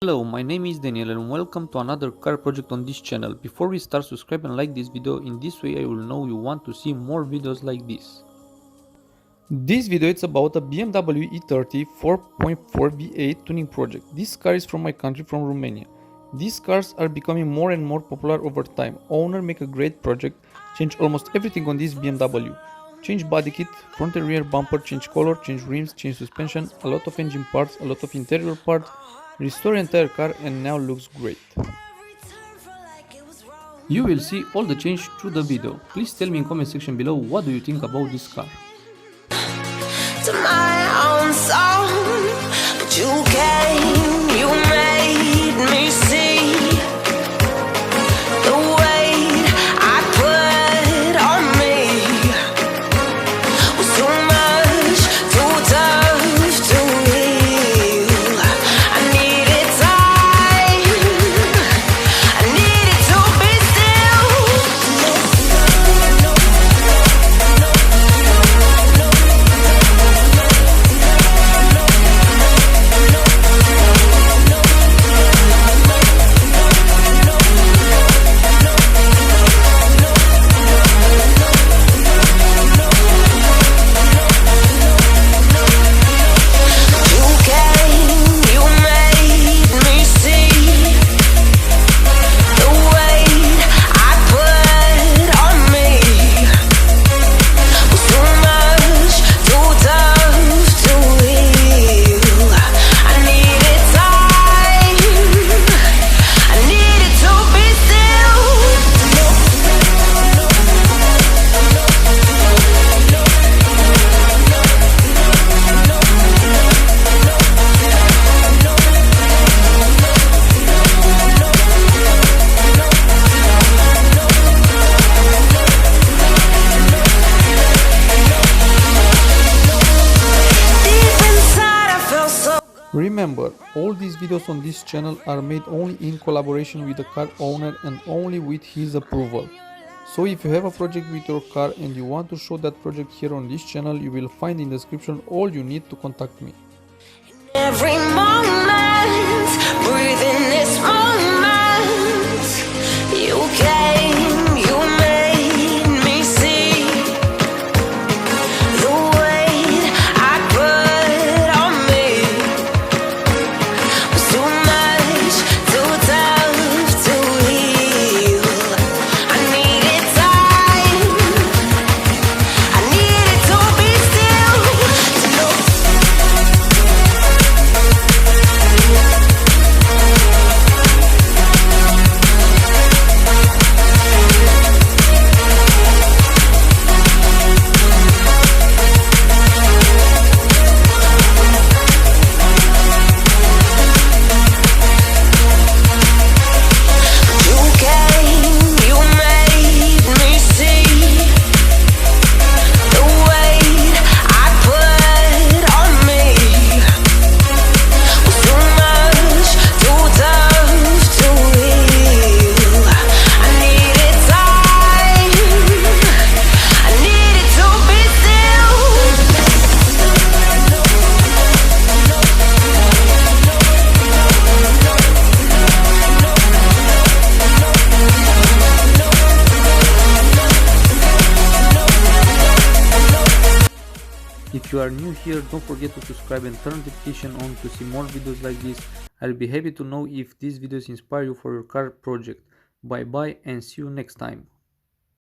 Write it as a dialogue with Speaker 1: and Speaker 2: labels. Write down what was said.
Speaker 1: Hello, my name is Daniel and welcome to another car project on this channel. Before we start, subscribe and like this video. In this way I will know you want to see more videos like this. This video is about a BMW E30 4.4 V8 tuning project. This car is from my country, from Romania. These cars are becoming more and more popular over time. Owner make a great project, change almost everything on this BMW. Change body kit, front and rear bumper, change color, change rims, change suspension, a lot of engine parts, a lot of interior parts, restore entire car and now looks great. You will see all the change through the video. Please tell me in comment section below what do you think about this car.
Speaker 2: To my own song, but you came, you made me see the weight I put on me was too much, too tough to heal. I needed time, I needed to be still.
Speaker 1: Remember, all these videos on this channel are made only in collaboration with the car owner and only with his approval. So if you have a project with your car and you want to show that project here on this channel, you will find in the description all you need to contact me.
Speaker 2: Every moment, breathing this moment, you came, you made me see the weight I put on me was too much, too tough to heal. I needed time, I needed to be still, to know.
Speaker 1: If you are new here, don't forget to subscribe and turn notification on to see more videos like this. I'll be happy to know if these videos inspire you for your car project. Bye bye and see you next time.